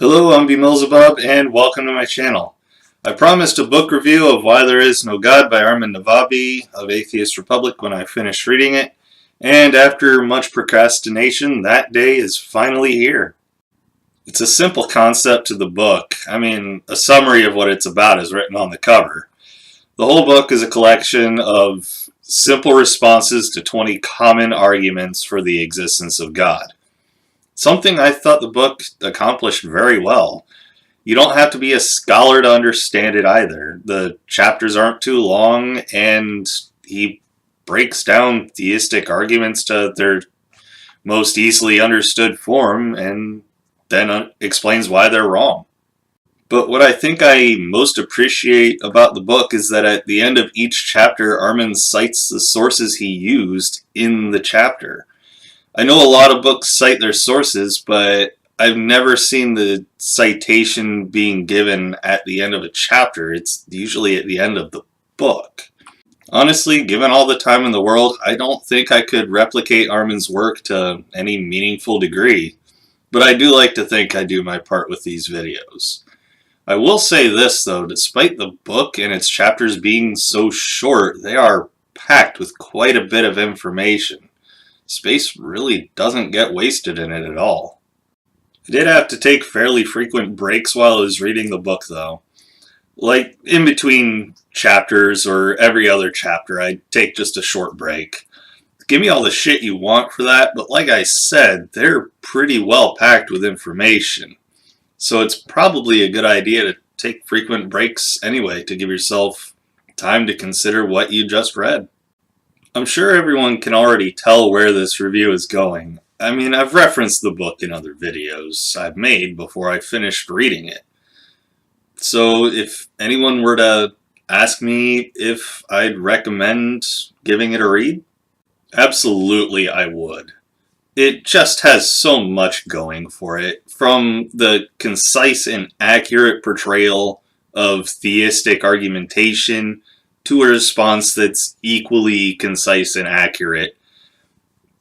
Hello, I'm BMillzebub, and welcome to my channel. I promised a book review of Why There Is No God by Armin Navabi of Atheist Republic when I finished reading it, and after much procrastination, that day is finally here. It's a simple concept to the book. A summary of what it's about is written on the cover. The whole book is a collection of simple responses to 20 common arguments for the existence of God. Something I thought the book accomplished very well. You don't have to be a scholar to understand it either. The chapters aren't too long, and he breaks down theistic arguments to their most easily understood form and then explains why they're wrong. But what I think I most appreciate about the book is that at the end of each chapter, Armin cites the sources he used in the chapter. I know a lot of books cite their sources, but I've never seen the citation being given at the end of a chapter. It's usually at the end of the book. Honestly, given all the time in the world, I don't think I could replicate Armin's work to any meaningful degree. But I do like to think I do my part with these videos. I will say this though, despite the book and its chapters being so short, they are packed with quite a bit of information. Space really doesn't get wasted in it at all. I did have to take fairly frequent breaks while I was reading the book though. Like in between chapters or every other chapter, I'd take just a short break. Give me all the shit you want for that, but like I said, they're pretty well packed with information. So it's probably a good idea to take frequent breaks anyway to give yourself time to consider what you just read. I'm sure everyone can already tell where this review is going. I've referenced the book in other videos I've made before I finished reading it. So if anyone were to ask me if I'd recommend giving it a read, absolutely I would. It just has so much going for it, from the concise and accurate portrayal of theistic argumentation to a response that's equally concise and accurate.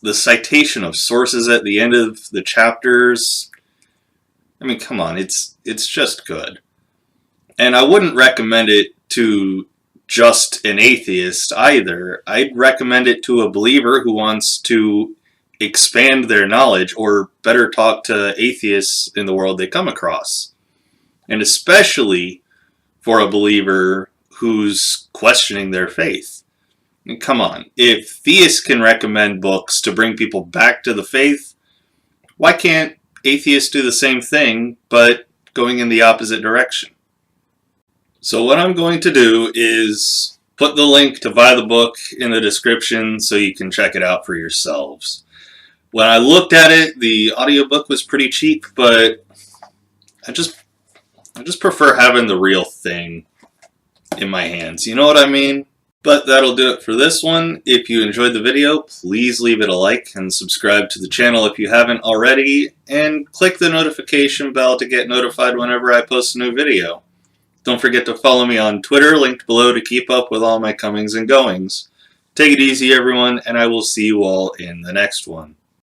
The citation of sources at the end of the chapters, come on, it's just good. And I wouldn't recommend it to just an atheist either. I'd recommend it to a believer who wants to expand their knowledge or better talk to atheists in the world they come across. And especially for a believer who's questioning their faith. Come on, if theists can recommend books to bring people back to the faith, why can't atheists do the same thing, but going in the opposite direction? So what I'm going to do is put the link to buy the book in the description so you can check it out for yourselves. When I looked at it, the audiobook was pretty cheap, but I just prefer having the real thing in my hands, you know what I mean? But that'll do it for this one. If you enjoyed the video, please leave it a like and subscribe to the channel if you haven't already, and click the notification bell to get notified whenever I post a new video. Don't forget to follow me on Twitter, linked below, to keep up with all my comings and goings. Take it easy, everyone, and I will see you all in the next one.